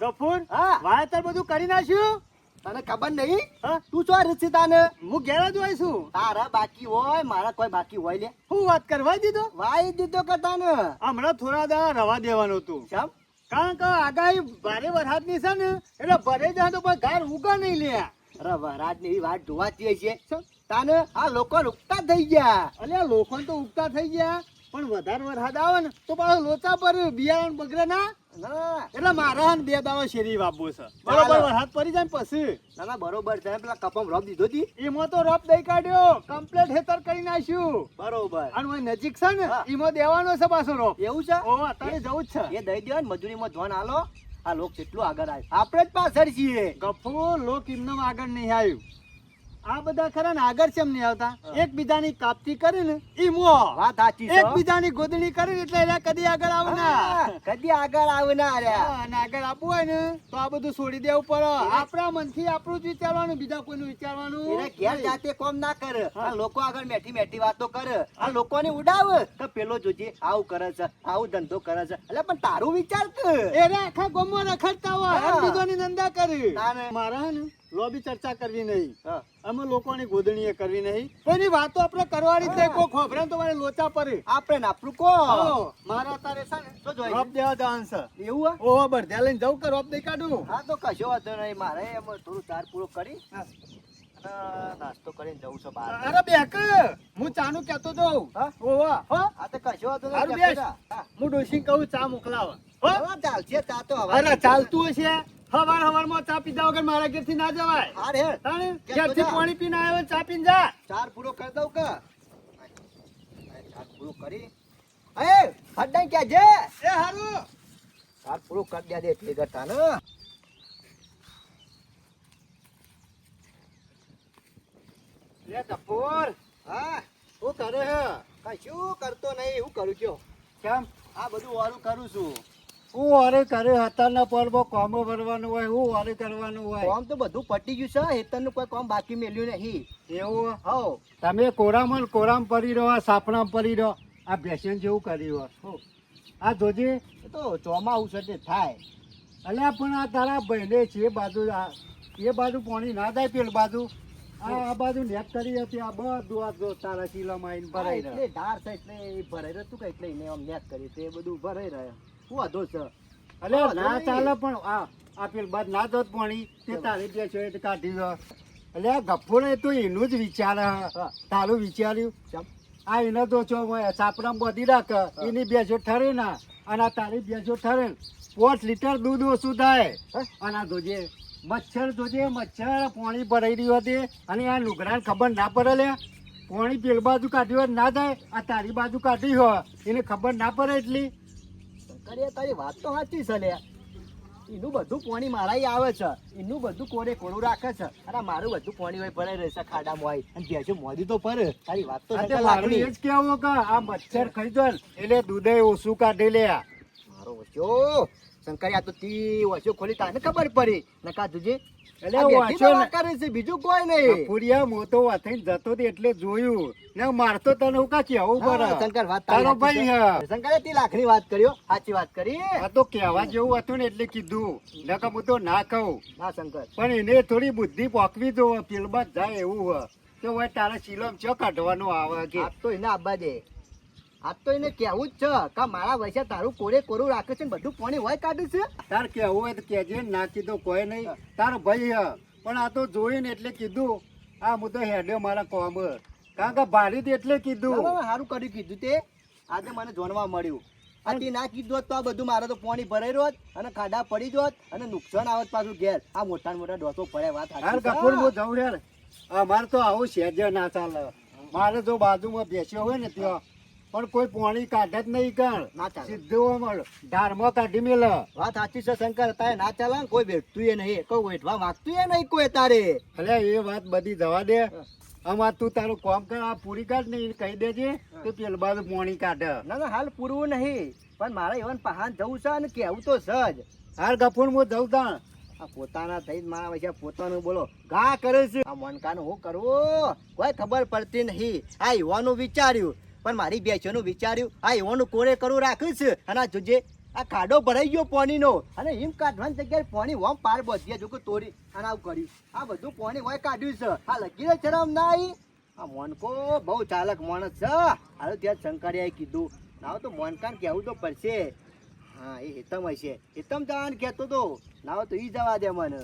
ગફુર હા વાયતર બધું કરી નાખ્યું. તને ખબર નહીં હા તું ચો રીત તાને હું ઘેર જ હોય છું. તારા બાકી હોય મારા કોઈ બાકી હોય લે હું વાત કરવા દીધો વાઈ દીધો કે તને હમણાં થોડા દાડા રવા દેવાનું હતું. કેમ કારણ કે આગાહી ભારે વરસાદની છે ને એટલે ભરે જાય તો પણ ઘર ઉગા નહીં લે. અરે વરાજ ની વાત જોવાતી છે તાને આ લોકો રૂકતા થઈ ગયા અલ્યા લોકો તો ઉગતા થઈ ગયા પણ વધારે વરસાદ આવે ને તો પાછો લોચા પર બિયારણ બગડે ના. ના એટલે મારા બે દાવા શેરી વાપવો છે. બરોબર વરસાદ પડી જાય ને પછી ના બરોબર છે પેલા કપમ રોપ દીધો તી એમાં તો રોપ દઈ કાઢ્યો કમ્પ્લેટ હેતર કરી નાખ્યું. બરોબર અને ઓય નજીક છે ને હા. એમાં દેવાનો છે પાછો રોપ. એવું છે ઓ અત્યારે જવું જ છે. એ દઈ દો ને મજૂરીમાં ધોન હાલો આ લોક કેટલું આગળ આવે આપણે જ પાછળ છીએ ગફુર લોક એમનેમ આગળ નહીં આવ્યું. આ બધા ખરા ને આગળ કેમ નહીં આવતા? એકબીજાની કાપતી કરી ને ઈમો વાત સાચી છે એકબીજાની ગોદણી કરી એટલે એને કદી આગળ આવે ના. હા, કદી આગળ આવના રહ્યા હા, અને આગળ આપવું હોય ને તો આ બધું છોડી દેવું પડે. આપણા મનથી આપણું જ વિચારવાનું, બીજા કોઈનું વિચારવાનું એને ઘેર નહીં. જાતે કોમ ના કરે આ લોકો આગળ મેઠી મેઠી વાતો કરે આ લોકોને ઉડાવ કે પેલો જોજે આવું કરે છે આવું ધંધો કરે છે એટલે પણ તારું વિચાર કે એને આખા ગામમાં રખડતા હોય હા. અને બીજોની નિંદા કરી. તાને. મારે હે ને લોબી ચર્ચા કરવી નહીં. હા. અમે લોકોની ગોદણીએ કરવી નહીં. કોઈની વાતો આપણે કરવાની જ નહીં. કોઈ ખોભરે ને તો મારે લોચા પડે. આપણે ને આપણું કો હો, મારે અત્યારે છે ને શું જોઈએ? રોપ દેવા જવાનું છે. એવું હે? ઓહો બળદિયા લઈને જવું કે રોપ દઈ કાઢું? હા તો કશો વાંધો નહીં મારે એમ થોડું ચાર પૂરો કરી હા. અને નાસ્તો કરીને જવું છે બહાર અરે બેક હું ચાનું કહેતો દઉં. હા? ઓહો હો આ તો કશો વાંધો હારું નહીં બેસ. હા. હું ડોશી કહું ચા મોકલાવે. હો હા, ચાલશે ચા તો હવે અરે ચાલતું હશે. હવારમાં ચા પીધા વગર મારા ઘેરથી ના જવાય. હાર હે તાણે કેમ તો ઘેરથી જા. પાણી પીને આવ્યો ને ચા પીને જા. ચાર પૂરો કરી દઉં કે ચાર પૂરો કરી એ હડાઈ ક્યાં છે એ હારું ચાર પૂરો કરી દે એટલે કરતા ને લે કપૂર હા શું કરે હે? કશું કરતો નહીં હું કરું છું કેમ આ બધું વારું કરું છું હું વારે કરે અત્યારના પર્વ કોમો ભરવાનું હોય હું વારે કરવાનું હોય કામ તો બધું પટી ગયું છે હેતરનું કોઈ કામ બાકી મેલ્યું નહીં એવું હો તમે કોરામાં ને કોરામ પડી રહ્યો સાપણામ પડી રહ્યો આ ભેસન જેવું કર્યું હોય. આ જોજે એ તો ચોમાસું છે તે થાય અલ્યા પણ આ તારા બહેને છે એ બાજુ એ બાજુ પાણી ના જાય પેલ બાજુ આ બાજુ નેક કરી હતી આ બધું આ જો તારા ચીલામાં આવીને હા, ભરાઈ એટલે ધાર છે એટલે એ ભરાઈ રહ્યું તું કે એટલે એને આમ નેક કરી તે બધું ભરાઈ રહ્યો શું વાંધો છે અલ્યા ના નહીં. ચાલે પણ આ પેલ બાદ ના જોત પાણી તે તારી બેસો એટલે કાઢી દો. અલ્યા ગફુરે તો એનું જ વિચાર હા. તારું વિચાર્યું કેમ? આ એને તો છો સાપડામાં બોધી રાખ એની બેસો ઠરે ના અને આ તારી બેસો ઠરે 5 લીટર દૂધ ઓછું થાય. અને આ જોજે મચ્છર જોજે મચ્છર પાણી ભરાઈ રહ્યું હતી અને આ લુગડાને ખબર ના પડે લે પાણી પેલ બાજુ કાઢ્યું હોય ના થાય આ તારી બાજુ કાઢી હોય એને ખબર ના પડે એટલી. શંકરિયા તારી વાત તો સાચી છે લે એનું બધું પાણી મારા આવે છે એનું બધું કોરે કોરું રાખે છે અને મારું બધું પાણી હોય ભરાઈ રહેશે ખાડામાં હોય અને ભેંસો મોદી તો પર તારી વાત તો એટલે શંકર મારું લાકડી. એ જ કહેવું કે આ મચ્છર ખાઈ જાય ને એટલે દૂધે ઓછું કાઢી લે. મારો વચ્ચો શંકરિયા તો તી વચ્ચો ખોલી તાને ખબર પડી નકા તુજે એટલે આ બેઠી વાંચો દવા ને. કરે છે બીજું કોઈ નહીં ફુરિયા મોટો વાથઈને જતો હતો એટલે જોયું ને મારતો તને હું કા કેવું હા, પડે શંકર વાત તારી તારો સાચી ભાઈ છે. શંકરે તી લાખની વાત કર્યો સાચી વાત કરી આ તો કહેવા જેવું હતું ને એટલે કીધું નકર હું તો ના કહું ના શંકર પણ એને થોડી બુદ્ધિ પોકવી દો પેલમાં જ જાય એવું હોય તો હવે તારા શીલમ ચો કાઢવાનું આવે કે આજ તો એને આબા દે આજ તો એને કેવું જ છે કે મારા વૈસે તારું કોરે કોરું રાખે છે ને બધું પાણી હોય કાઢે છે તાર કેવું હોય તો કહેજે ને ના કીધું કોઈ નહીં તારો ભાઈ હે પણ આ તો જોયું ને એટલે કીધું આ હું તો હેડ્યો મારા કોમ કારણ કે ભારી એટલે કીધું સારું કર્યું કીધું તે આજે મને જાણવા મળ્યું આથી ના કીધું હોત તો આ બધું મારે તો પાણી ભરાઈ રહ્યો હોત અને ખાડા પડી જોત અને નુકસાન આવત પાછું ઘેર આ મોટા ને મોટા ડોસો પડ્યા વાત હાર સાચી છે. કપૂર હું જઉં યાર અમારે તો આવું સહેજે ના ચાલે મારે જો બાજુમાં બેસ્યો હોય ને ત્યાં પણ કોઈ પાણી કાઢે જ નહીં કર ના ચાલે. સીધું આમ ધારમાં કાઢી મેલ. વાત સાચી છે શંકર તારે ના ચાલે ને કોઈ બેઠતું એ નહીં કોઈ વેઠવા માંગતું એ નહીં કોઈ તારે અલે એ વાત બધી જવા દે આમાં તું તારું કામ કર આ પૂરી કાઢ ને કહી દેજે તો પેલ બાજુ પાણી કાઢે. ના ના હાલ પૂરવું નહીં પણ મારે એવન પહાણ જવું છે અને કેવું તો સજ હાર કપૂર હું જઉં તાં આ પોતાના થઈ મારા વૈસે પોતાનું બોલો ગા કરે છે આ મનકાનું હું કરવું કોઈ ખબર પડતી નહીં આ યુવાનું વિચાર્યું પણ મારી બેચોનું વિચાર્યું આ યુવાનું કોરે કરું રાખ્યું છે અને આ જોજે આ ખાડો ભરાઈ ગયો પાણીનો અને હિમ કાઢવાની જગ્યાએ પાણી ઓમ પાર બધ્યા જો કે તોડી અને આવું કર્યું આ બધું પાણી હોય કાઢ્યું છે આ લગીને શરમ ના આવી આ મોનકો બહુ ચાલક માણસ છે હાલ ત્યાં શંકરિયાએ કીધું ના તો મોનકાન કહેવું તો પડશે હા એ હેતમ હશે હેતમ જવાનું કહેતો તો ના તો ઈ જવા દે મને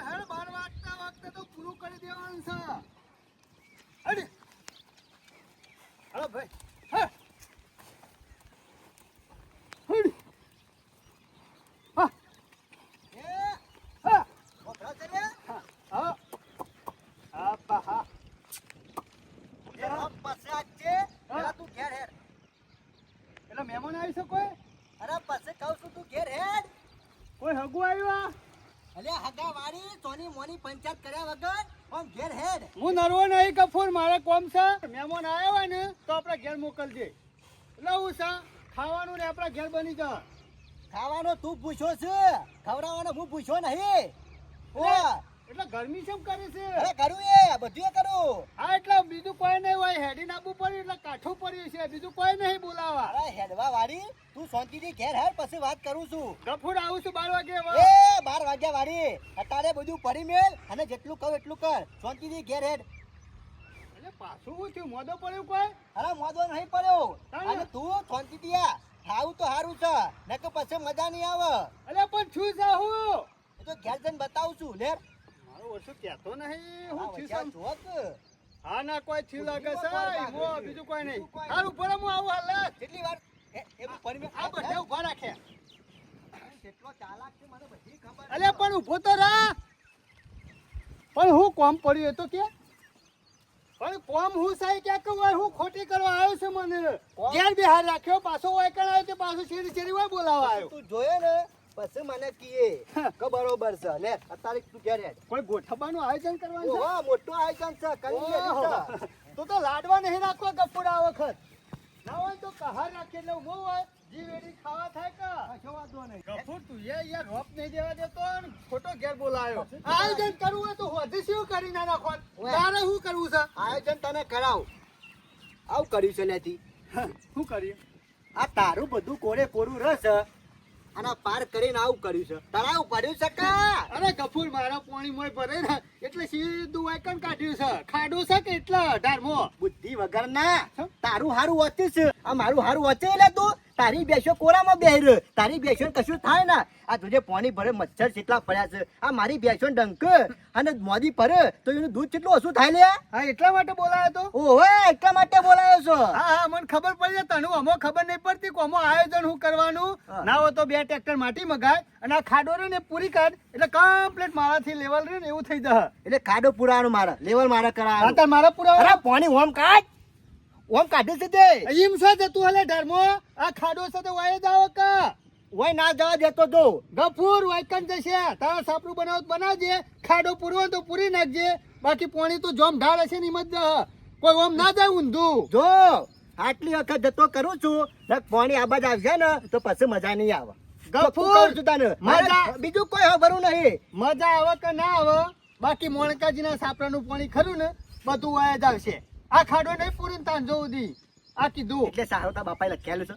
હર 12 વાગતા વાગતા તો પૂરું કરી દેવાનું છે અરે હાલો ભાઈ હા હડ હા હા ઓપરા છે રે હા આપા હા એ હપ પાસે આજે પેલા તું ઘેર હેડ એટલે મહેમાન આવી છે કોઈ અરે પાસે કહું છું તું ઘેર હેડ કોઈ હગું આવ્યું અલ્યા હગા વાળી સોની મોની પંચાયત કર્યા વગર ઓમ ઘેર હેડ હું નરવો નહીં કફૂર મારે કોમ છે મહેમાન આવ્યા હોય ને તો આપણે ઘેર મોકલજે એટલે હું છે ખાવાનું ને આપણા ઘેર બની જા ખાવાનો તું પૂછો છે ખવડાવવાનો હું પૂછો નહીં ઓ એટલે ગરમી કેમ કરે છે અરે કરું એ બધું કરું હા એટલે બીજું કોઈ નહીં હોય હેડી નાખવું પડ્યું એટલે કાઠું પડ્યું છે બીજું કોઈ નહીં બોલાવા અરે હેડવા વાળી તું શાંતિથી ઘેર હેડ પછી વાત કરું છું કફૂર આવું છું 12 વાગે હવે. એ 12 વાગ્યા વાળી અત્યારે બધું પડી મેલ અને જેટલું કહું એટલું કર શાંતિથી ઘેર હેડ એટલે પાછું શું થયું મોદો પડ્યું કોઈ અરે મોદો નહીં પડ્યો હા. અને તું શાંતિથી આ ખાવું તો સારું છે ને કે પછી મજા નહીં આવે એટલે પણ છું જા હું એ તો ઘેર જઈને બતાવું છું લે મારો વર્ષો કહેતો નહીં આ હું વચ્ચે છું જોક. હા ના કોઈ થયું લાગે બીજું છે કોઈ મો લાગે. બીજું કોઈ નહીં બીજું કોઈ સારું ભલે હું આવું હાલ કેટલી વાર એ પડી મેલ આ બધા ઉભા રાખ્યા કેટલો ચાલાક છે મને બધી ખબર અલે પણ ઊભો તો રા પણ હું કોમ પડ્યું એ તો કે પણ કોમ હું સાઈ ક્યાં કહું હું ખોટી કરવા આવ્યો છે મને કોમ? ઘેર બિહાર રાખ્યો પાછો વાયકણ આવ્યો તે પાછો શેરી શેરી હોય બોલાવા આવ્યો તું જોયે ને પછી મને કીએ કે બરોબર છે લે અત્યારે તું ઘેર હેડ કોઈ ગોઠવવાનું આયોજન કરવાનું છે ઓહો મોટું આયોજન છે કરી લેલી છે ઓહો. તો લાડવા નહીં રાખવા ગફુર આ વખત ના હોય તો કહાર રાખી એટલે ઉભો હોય જી વેડી ખાવા થાય કા કશો વાંધો નહીં ગફુર તું યાર રોપ નહીં દેવા દેતો અને ખોટો ઘેર બોલાયો આયોજન કરવું હોય તો હોદી શું કરી ના નાખો તારે શું કરવું છે આયોજન તને કરાવ આવું કર્યું છે લેતી શું કરીએ આ તારું બધું કોરે કોરું રસ અને આ પાર કરીને આવું કર્યું છે તળાવ પડ્યું છે કા અરે ગફુર મારા પાણી મોય ભરે ને એટલે સીધું વાયકણ કાઢ્યું છે ખાડું છે કે એટલા 18મો બુદ્ધિ વગર ના તારું હારું વચ્ચે છે આ મારું હારું વચ્ચે એટલે તું તારી બેસો કોરામાં બેહર તારી બેસો કશું થાય ના આ તુજે પાણી ભરે મચ્છર કેટલા પડ્યા છે આ મારી બેસો ડંક અને મોદી ભરે તો એનું દૂધ કેટલું ઓછું થાય લે હા એટલા માટે બોલાયો તો ઓહો એટલા માટે બોલાયો છો હા હા મને ખબર પડી જાય તને અમો ખબર નહીં પડતી કે અમો આયોજન હું કરવાનું હા. ના હોય તો 2 ટ્રેક્ટર માટી મગાય અને આ ખાડો રહ્યો ને પૂરી કાઢ એટલે કમ્પ્લીટ મારાથી લેવલ રહ્યું ને એવું થઈ જશે એટલે ખાડો પુરાવાનું મારા લેવલ મારા હા કરાવવાનું તાર મારા પૂરા અરે પાણી ઓમ કાઢ ઓમ કાઢે છે તે એમ છે તે તું હલે ધર્મો આ ખાડો છે તો વાય જાવ કા ઓય ના જવા દેતો તો ગફુર વાયકન જશે તારા સાપરું બનાવ તો બનાવજે ખાડો પૂરવો તો પૂરી નાખજે બાકી પાણી તો જોમ ઢાળ હશે ને એમ જ જશે. કોઈ ઓમ ના જાય ઊંધું જો આટલી વખત જતો કરું છું ને પાણી આ બાજુ આવશે ને તો પછી મજા નહીં આવે ગફુર, કહું છું તને મજા- મારે બીજું કોઈ ખબરું નહીં મજા આવે કે ના આવે બાકી મોણકાજીના સાપરાનું પાણી ખરું ને બધું વાય જ આવશે આ ખાડો નહીં પૂરી ને તાંજો સુધી આ કીધું એટલે સારો તા બાપાએ લખેલું છે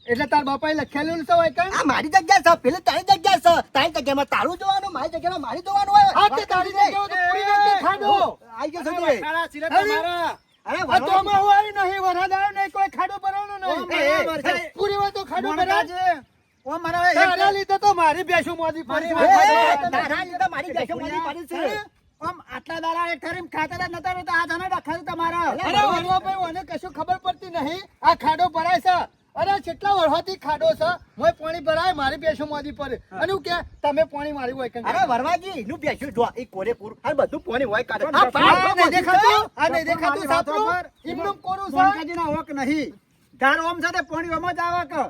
એટલે તાર બાપાએ લખેલું છે વાયકણ આ મારી જગ્યા છે પેલી તારી જગ્યા છે તારી જગ્યામાં તારું જોવાનું મારી જગ્યામાં મારી જોવાનું હોય હા તે તારી જગ્યાએ તો પૂરી નાખી ખાડો આઈ ગયો છે તે. અરે આ તો આમાં હું આવી નહીં વરસાદ આવ્યો નહીં કોઈ ખાડો ભરવાનો ઓમ નહીં બરાબર છે. પૂરી હોય તો ખાડો મોણકાજી, ભરાય તારા લીધે તો મારી બેસું મોદી પડી એ, તારા લીધે મારી બેસો મારી પડી છે આટલા દાડા એક ઠરીમ ખાતા નતા રહેતા આ જાણે રખાયું તમારા અરે, અરે વરવા ભાઈ મને કશું ખબર પડતી નહીં આ ખાડો ભરાય છે અરે કેટલા વર્ષોથી ખાડો છે મોય પાણી ભરાય મારી બેસો મોદી પડે અને હું કે તમે પાણી મારી હોય કંઈ અરે વરવાજી નું બેસ્યું જો એ કોરે પૂરું આ બધું પાણી હોય કાઢે આ પાણી નહીં દેખાતું છે. આ નહીં દેખાતું સાપરું એમનું કોરું છે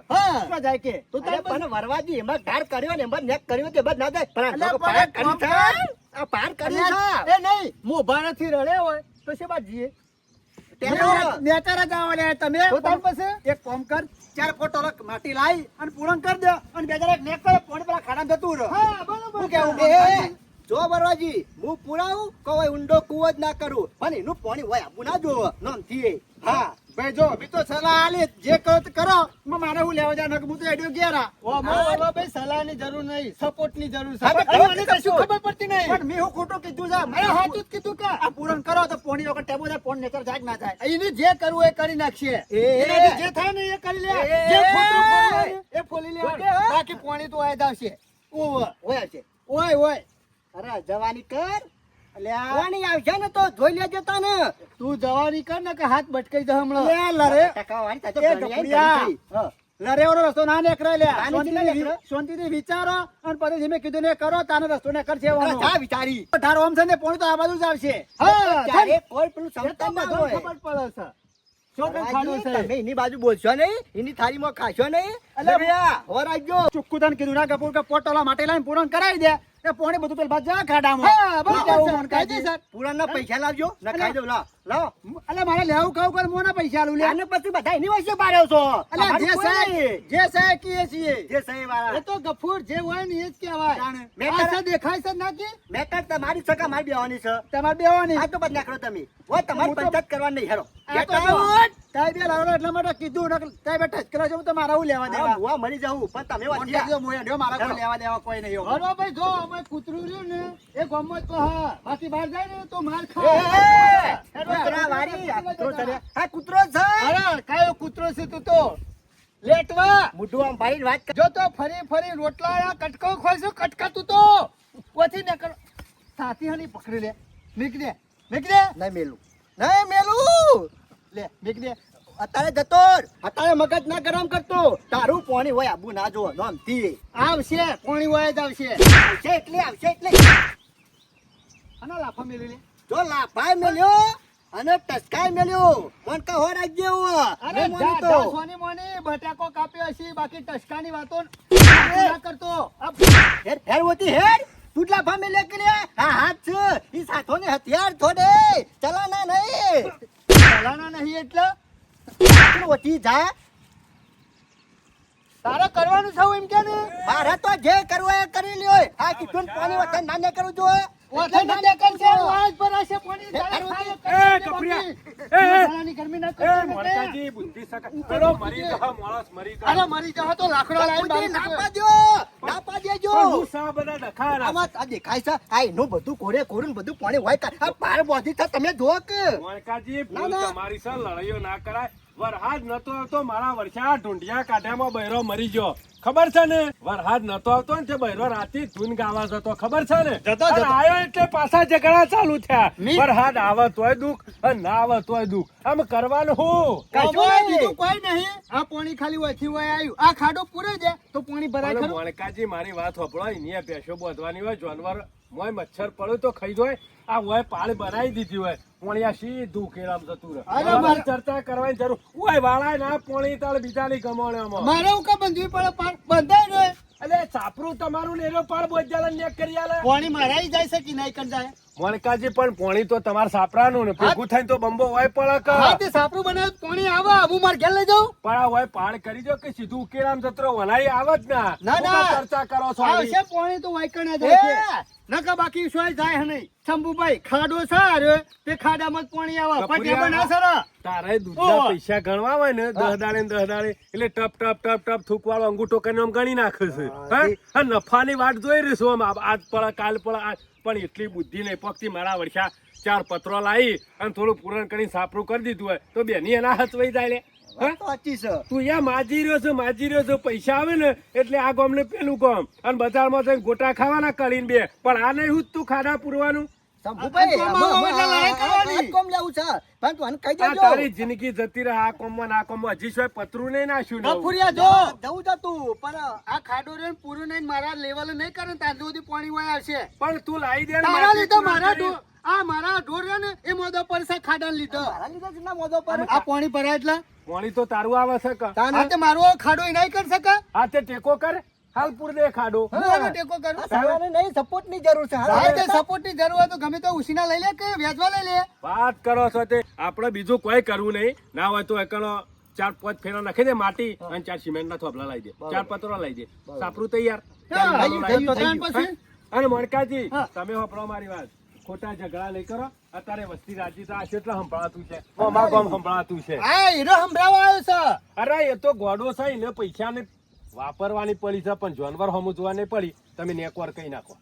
હા જાય કે તો તો તાર પણ વરવાજી એમાં ધાર કર્યો ને એમાં નેક કર્યો તે બધ ના જાય પણ આ અલ્યા, લોકો પાર પણ કરી કામ છે આ પાર કરી છે એ નહીં મોભારાથી રડે હોય તો છે બાજીએ તેનો- નેતારા જાવ લે તમે તો તાર પાસે એક કામ કર 4 ફોટો માટી લાવી અને પૂરણ કરી દે અને બે જરા નેક કરે પાણી પેલા ખાડા જતું રહે હા બરોબર હું કેવું એ, જો વરવાજી હું પુરાવું કોઈ ઊંડો કૂવો જ ના કરું પણ એનું પાણી હોય આવું ના જોવો નામથી હા ભાઈ જો બી તો સલાહ આલી જે કરો તે કરો મારે હું લેવા જાય હું તો એડિયો ગયા ભાઈ સલાહની જરૂર નહીં, સપોર્ટની જરૂર છે. મને કશું ખબર પડતી નહીં. પણ મેં હું ખોટું કીધું છે મેં સાચું જ કીધું કે આ પૂરણ કરો તો પોણી વગર ટેબો જાય પોણ નેચર જાય કે ના જાય એને જે કરવું એ કરી નાખીએ. એનાથી જે થાય ને એ કરી લે જે ખોટું કરવું હોય ને એ ફોલી ઓકે, લેવા હા? બાકી પાણી તો આય આવશે. હોય છે ઓય ઓય અરે જવાની કર અલ્યા પાણી આવશે ને તો જોઈ લેજે તને. તું જવાની કર ને કે હાથ બટકાઈ જાય હમણાં. લે લરે ટકાવાળી તારી તો એ ઘણી આઈ, ગપડિયા. ઘણી થઈ. લરેવાનો રસ્તો ના નીકળે લે શાંતિથી ના નીકળે. શાંતિથી વિચારો અને પછી મેં કીધું ને કરો તાનો રસ્તો ને કરશે અરે જા વિચારી. ધારો આમ છે ને પોણી તો આ બાજુ જ આવશે ત્યારે કોઈ પેલું એ તો સમજતા ના બધાને હોય. ખબર પડે છે શું કંઈ ખાધું છે તમે એની બાજુ બોલશો નહીં, એની થાળીમાં ખાશો નહીં. અલે ભૈયા, હોર આવજો. ચોખ્ખું તને કીધું ના કપૂર કે પોટોલા માટે લઈને પૂરણ કરાવી દે એ પોણી બધું પેલા બાજુ જા ખાડામાં હા, બરાબર કેવું છે. મન કાઢી? પુરાણના પૈસા લાવજો ને ખાઈ દઉં. લાવ લાવ. અલે મારે લેવું ખાવું કર મોના પૈસા આલું લે આને પછી બધા એની વચ્ચે પાડ્યો છો. અલે અમારું જે કોઈ સાહેબ નહીં. જે સાહેબ કીએ છીએ જે સહી વાળા. એ તો ગફૂર જે હોય ને એ જ કહેવાય જાણે. મેં આ તારા- છે દેખાય છે નાકી મેં કાંઈ તમારી સગા મારી બેવાની છે. તમારે બેવાની આ તો બદ નાખો તમે. હોય તમારી હું તો- પંચાયત કરવાની નહીં. હેરો. આ તો Get જો, out. તાઈ બે લાવવાનો એટલા માટે કીધું નકર તાઈ બે ટચ કરવા જવું તો મારા હું લેવા આ દેવા ભૂવા મરી જાઉં પણ તમે ફોન વાંચ્યા. કરજો, મોયા દ્યો, મારા કોઈ લેવા દેવા કોઈ નહીં એવું. હલો ભાઈ જો અમે કૂતરું રહ્યું ને એ ગમત તો હા બાકી બહાર જાય ને તો માર કૂતરા વાળી. આ કૂતરો છે રે. આ કૂતરો છે. અરે કયો કૂતરો છે તું તો લેટવા મોઢું આમ ભાઈ વાત કર. જો તો ફરી ફરી રોટલા કટકો ખોઈશું કટકા તું તો ઓથી ને કર સાથી હની પકડી લે નીકળે નીકળે નહીં મેલું. નહીં મેલું. લે નીકળે અત્યારે જતો રહે. અત્યારે મગજ ના ગરમ કરતો. તારું પાણી હોય આબુ ના જો નોમથી. આવશે કોણી હોય જ આવશે આવશે એટલે આનો લાફા મેલી લે જો લાફાય મેલ્યો અને ટસકાય મેલ્યો. મન કહો રાખજે હું. અરે નહીં માનું જા તો. જા સોની મોની બટાકો કાપ્યો હશે બાકી ટસકાની વાતો ના કરતો હેર હેર હોતી હેર. તું જ લાફા મેલે કે લે. હા હાથ છે. ઈ સાથો ને હથિયાર થોડે. ચલાના નહીં. ચલાના નહીં એટલે તું હોતી જા. તારે કરવાનું છે એમ કે ને મારે તો જે કરવું એ કરી લ્યો. આ કીધું ને પાણી વચ્ચે ના કરું જો. ઓથે ના દેખાય છે વાજ પર હશે પાણી તારે ખાય એ કપરિયા, તારાની ગરમી ના કરતો ને મોડકાજી બુદ્ધિ સકા પેલો મરી જા માણસ મરી જા અરે મરી જા તો લાકડો લાઈન બુદ્ધિ નાપા દ્યો. નાપા દેજો. પણ હું સા બધા ડખારા આમાં આ દેખાય છે. આ એનું બધું કોરે કોરું ને બધું પાણી હોય કા. આ પાર બોધી છે તમે જો કે. મોડકાજી ના, ભૂલ ના. તમારી છે લડાઈઓ ના કરાય વરહાદ નતો આવતો મારા વર્ષા ઢૂંઢિયા કાઢ્યામાં બૈરો મરી ગયો ખબર છે ને વરહાદ નતો આવતો ને તે બૈરો રાતી ધૂન ગાવા જતો ખબર છે ને જતો. અને આયો એટલે પાછા ઝઘડા ચાલુ થયા મી- વરહાદ આવે તોય દુઃખ અને ના આવે તોય દુઃખ આમ કરવાનું હું કશું કશું નહીં. બીજું કોઈ નહીં આ પાણી ખાલી વથી હોય આવ્યું આ ખાડો પૂરે દે તો પાણી ભરાય પણ ખરું મોણકાજી મારી વાત હોભળો અહીંયા પેશો બોધવાની હોય જાનવર મોય મચ્છર પડ્યો તો ખાઈ જાય આ હોય પાળ બનાવી દીધી હોય પોણિયા સીધું કેળામ જતું રહે અરે હવે મારા- ચર્ચા કરવાની જરૂર હોય વાળા ના પોણી તાળ બીજાની ગમોણ્યામાં મારે હું કા બંધવી પડે પાણ બંધાય ને એટલે છાપરું તમારું લેરો પાળ બોજાલા ને કરી આલે પાણી મારાઈ જાય છે કે નહીં કરી જાય મોણકાજી પણ પોણી તો તમાર સાપરાનું ને ભેગું થઈને તો બંબો હોય પડક હા તે સાપરું બનાવે પાણી આવે હું માર ઘેર લઈ જાઉં પણ આ હોય પાળ કરી દો કે સીધું ઉકેલામ જતો વનાઈ આવે જ ના ના, હું ના. ચર્ચા કરો છો આવી? આવશે પાણી તો વાયકણ જ આવશે નકા બાકી સોય જાય નહીં શંભુભાઈ ખાડો છે હારે, તે ખાડામાં જ પાણી આવે કપૂરિયા. પટ્યા બના સર તારે દૂધના ઓહ. પૈસા ગણવા હોય ને 10 દાડે ને 10 દાડે એટલે ટપ ટપ ટપ ટપ થૂકવાળો અંગૂઠો કરીને આમ ગણી નાખે છે હા? આ નફાની વાટ જોઈ રહી છું આમ આજ પડે કાલ પડે પણ એટલી બુદ્ધિ નહીં પગથી મારા વર્ષા 4 પત્રો લાવી અને થોડું પૂરણ કરીને સાપરું કરી દીધું હોય તો બેની એના હચવાઈ જાય લે હા? વાત તો સાચી છે. તું યા માજી રહ્યો છે પૈસા આવે ને એટલે આ ગામને પેલું ગામ અને બજારમાં જઈને ગોટા ખાવાના કરીને બે પણ આ નહીં હું તું ખાડા પૂરવાનું શંભુભાઈ, આ કોમ આવે એટલે લડાઈ કરવાની. આ કોમ લેવું છે. પણ તું આને કહી આ દેજો. તારી જિંદગી જતી રહે આ કોમમાં ને આ કોમમાં હજી શું પતરું નહીં નાખ્યું નવું. કપૂરિયા જો જવું જતું પણ આ ખાડો રે પૂરું નહીં મારા લેવલ નહીં કરે ને ત્યાં સુધી પાણી વાય આવશે પણ તું લાવી દે ને તારા માટી લીધે પૂરણ મારા કરી. આ મારા ઢોર છે ને એ મોદો પર છે ખાડા લીધો મારા લીધે જ ના મોઢો પર. આ પાણી ભરાય એટલે પાણી તો તારું આવે છે કે આ તે મારો ખાડો એ નહીં કરી શકે આ તે ટેકો કર હાલ પૂર દે ખાડો હું આનો ટેકો કરું આ સાહેબાને નહીં support ની જરૂર છે. હા તે સપોર્ટ ની જરૂર હોય તો ગમે તો ઉસીના લઈ લે કે વ્યાજવા લઈ લે વાત કરો છો તે આપણે બીજું કોઈ કરવું નહીં ના હોય તો એકનો 4-5 ફેરા નાખી દે માટી અને 4 સિમેન્ટ ના થોભલા લાવી દે 4 પતરો લાવી દે સાપરું તૈયાર હા, ચાલ, થઈ લાવી ગયું, દે. થઈ ગયું. અને મણકાજી હા. તમે હોપરો મારી વાત ખોટા ઝઘડા નહીં કરો અત્યારે વસ્તી રાજી તો આ કેટલા સંભળાતું છે અમારા ગામ સંભળાતું છે હા હીરો સંભળાવા આવ્યો છે. અરે એ તો ગોડો છે એને પૈસાને વાપરવાની પડી છે પણ જાનવર સમજવા નહીં પડી તમે નેકવાર કઈ નાખો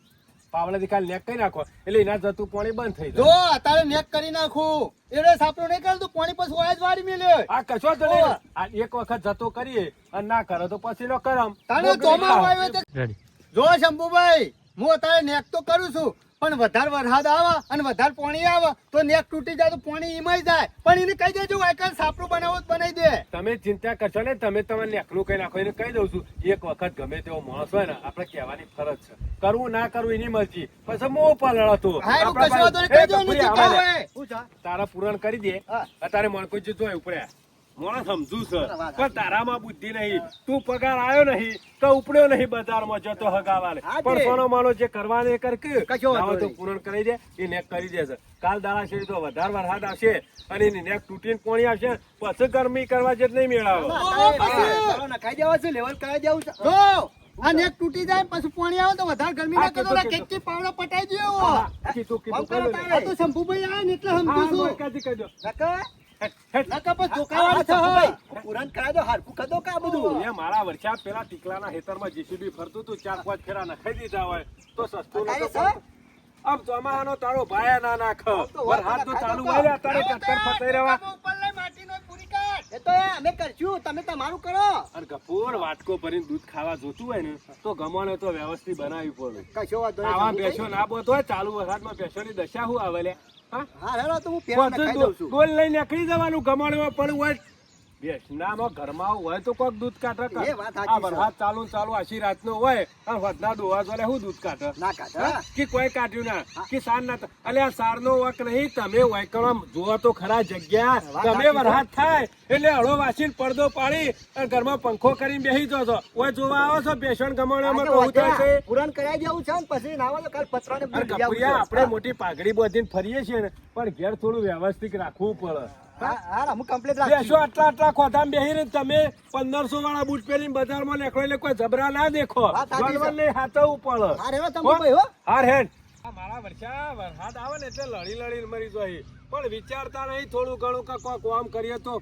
પાવલાથી ખાલી નેક કઈ નાખો એટલે એના જતું પાણી બંધ થઈ જો જાય અત્યારે નેક કરી નાખું એનો સાપડો નહીં કરતું પાણી પછી વાય જ વાળી મેલ્યો આ કશો તો નહીં આ એક વખત જતો કરીએ અને ના કરો તો પછી નો કરમ તારે ચોમાસું આવ્યો તે જો શંભુભાઈ હું અત્યારે નેક તો કરું છું પણ વધારે વરસાદ આવે અને વધારે પાણી આવે તો નેક તૂટી જાય તો પાણી ઈમાઈ જાય પણ એને કહી દેજો વાયકલ સાપડું બનાવો તો બનાવી દે. તમે ચિંતા કરશો ને તમે તમારે નેકનું કઈ નાખો એને કહી દઉં છું એક વખત ગમે તેવો માણસ હોય ને આપણે કહેવાની ફરજ છે કરવું ના કરવું એની મરજી પછી મોં પાલળ હતું હા એવું કશું વાંધો નહીં, કહેજો એને જે કામ હોય. શું છે? તારા પૂરણ કરી દે હા. અત્યારે મણકો જતો ઉપડ્યા મોણ સમજુ છે પણ તારામાં બુદ્ધિ નહીં તું પગાર આવ્યો નહીં તો ઉપડ્યો નહીં બજારમાં જતો હગાવાલે હા, પણ તે. સોનો માનો જે કરવાને એ કર કે કશો વાંધો આવો તો નહીં. પૂરણ કરી દે એ નેક કરી દેશે કાલ દાડા શેરી તો વધારે વરસાદ આવશે અને એની નેક તૂટીને પાણી આવશે પછી ગરમી કરવા જેટ નહીં મેળાવો ચાલો નખાઈ દેવા છે, લેવલ કરાવી દેવું છે. જો આ નેક તૂટી જાય પછી પાણી આવે તો વધારે ગરમી ના હા, કરતો કીધું, કેકથી પાવડો પટાઈ દો. કીધું આમ કરો કીધું તારે. આ તો શંભુભાઈ આવે ને એટલે સમજુ હા, છું. મોરકાજી કહી દો. નકર? નકર પછી હા, ચોખાવાનું છે શંભુભાઈ, હવે. પુરાણ કરાવી દો, હારકું કરી દો કે આ બધું? એ મારા વર્ષા પેલા ટીકલાના હેતરમાં જીસીબી ફરતું હતું 4-5 ફેરા નખાઈ દીધા હોય તો સસ્તું નખાય નતો છે? પડતું. આમ ચોમાહાનો તારો ભાયા ના નાખ તો વાત વરસાદ તો નખાય ચાલુ તો હોય ને અત્યારે કટકટ ફસાઈ રહેવા ઉપર લઈ માટીનો પૂરી કર. એ તો એ અમે કરશું, તમે તમારું કરો. અને ગફુર વાટકો ભરીને દૂધ ખાવા જોતું હોય ને તો ગમણે તો વ્યવસ્થિત બનાવવી પડે કશો વાંધો નહીં, આવા શંભુભાઈ. બેસો ના બોત હોય ચાલુ વરસાદમાં બેસોની દશા શું આવે લે હા હા હેલો, તો હું પેલા નખાઈ દઉં છું. ડોલ લઈને નીકળી જવાનું ગમણમાં પણ હોય બેસનામાં ઘરમાં હોય તો કોક દૂધ કાઢે એ વાત સાચી આ છે. વરસાદ ચાલુ ને ચાલુ આછી રાતનો હોય અને વધના દોવા જોડે શું દૂધ કાઢે ના કાઢ, હા? હા. કે કોઈ કાઢ્યું ના કે સાર ના અલે આ સારનો વક નહીં તમે વૈકણમ જોવો તો ખરા જગ્યા વાત તમે સાચી વરસાદ થાય એટલે હળો વાસીને પડદો પાડી અને ઘરમાં પંખો કરીને બેસી જો છો ઓય જોવા આવો છો બેસણ ગમણમાં આજે કહું થાય છે પુરાણ કરાવી દેવું છે ને પછી નાવા તો કાલ પતરાને અરે ભૂલી જવું કપૂરિયા, છે. આપણે મોટી પાઘડી બાંધીને ફરીએ છીએ ને પણ ઘેર થોડું વ્યવસ્થિત રાખવું પડે હા, હા, હું complete બેસો રાખીશ. આટલા ખોધામાં બેહીને તમે 1500 વાળા બૂટ પહેરીને બજારમાં નીકળો એટલે કોઈ જબરા ના દેખો વાત સાચી છે. જાનવરને હાચવવું પડે હા, રેવા શંભુભાઈ, હો. હાર હેડ આ મારા વર્ષા વરસાદ આવે ને એટલે લડી લડીને મરી જાય પણ વિચારતા નહીં થોડું ઘણું કે કોઈ કામ કરીએ તો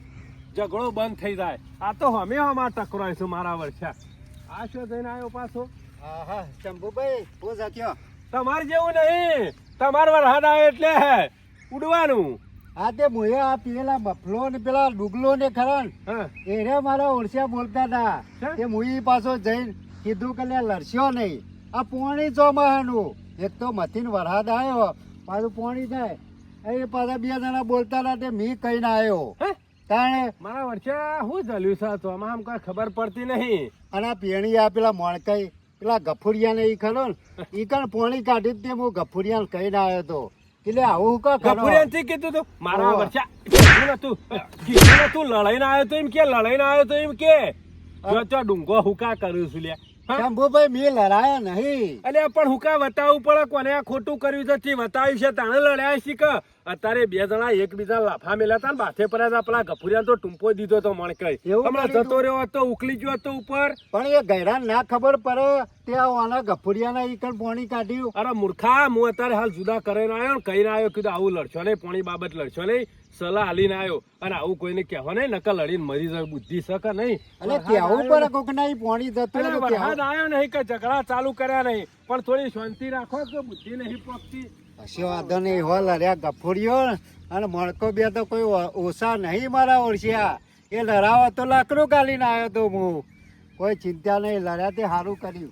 ઝઘડો બંધ થઈ જાય આ તો અમે આમાં ટકરાય છું મારા વર્ષા આ શું જઈને આવ્યો પાછો હા હા શંભુભાઈ હું જાત્યો તમારે જેવું નહીં તમારે વરસાદ આવે એટલે ઉડવાનું આ તે મુએ આ પેલા બફલો ને પેલા ડુગલો ને ખરા ને, હા એને મારા ઓળશિયા બોલતા હતા હે? તે મુઈ પાછો જઈને કીધું કે લે લડશો નહીં આ પોણી ચોમાહાનું એક તો મથીને વરસાદ આવ્યો પાછું પોણી જાય એ પાછા 2 જણા બોલતા હતા તે મી કહીને આવ્યો હે? તાણે મારા વર્ષા શું ચાલ્યું છે તો આમાં આમ કઈ ખબર પડતી નહીં અને આ પેણી આ પેલા મોણકાઈ પેલા ગફુરિયા ને ઈ ખરો ને ઈ કણ પોણી કાઢી જ તે હું ગફુરિયા કહીને આવ્યો તો એટલે આવું હું કા કરો ગફુરિયાથી કીધું તું મારા ઓવા. વર્ષા કીધું નતું લડાઈને આવ્યો તો એમ કે લડાઈને આવ્યો તો એમ કે જો તો ડુંગો હુકા કરું છું લ્યા હા? શંભુભાઈ મેં લડાયા નહીં અલે પણ હુકા બતાવવું પડે કોને આ ખોટું કર્યું છે તે બતાવ્યું છે તાણે લડ્યા છે કે અત્યારે 2 જણા એકબીજા લાફા મેલા હતા ને બાથે પડ્યા હતા પેલા ગફુરિયા તો ટૂંપો દીધો તો મણકાઈ એવું હમણાં કર્યું જતો રહ્યો હતો ઉકલી ગયો હતો ઉપર પણ એ ગયડા ના ખબર પડે તે આના ગફુરિયાના ઈ કણ પોણી કાઢ્યું અરે મૂર્ખા હું અત્યારે હાલ જુદા કરીને આવ્યો ને કહીને આવ્યો કીધું આવું લડશો નહીં પોણી બાબત લડશો નહીં સલાહ હાલીને આવ્યો અને આવું કોઈને કહેવા નહીં નકલ લડીને મરી જાય બુદ્ધિ શકે નહીં એટલે કેવું પડે કોક ના પોણી જતું અરે હોય તો વરસાદ કહેવું. આવ્યો નહીં કે ઝઘડા ચાલુ કર્યા નહીં પણ થોડી શાંતિ રાખો કે બુદ્ધિ નહીં પકતી કશો વાંધો નહીં હો લડ્યા ગફુરિયો અને મણકો બે તો કોઈ ઓછા નહીં મારા ઓળશિયા એ લડાવા તો લાકડું ગાલીને આવ્યો તો હું કોઈ ચિંતા નહીં લડ્યા તે સારું કર્યું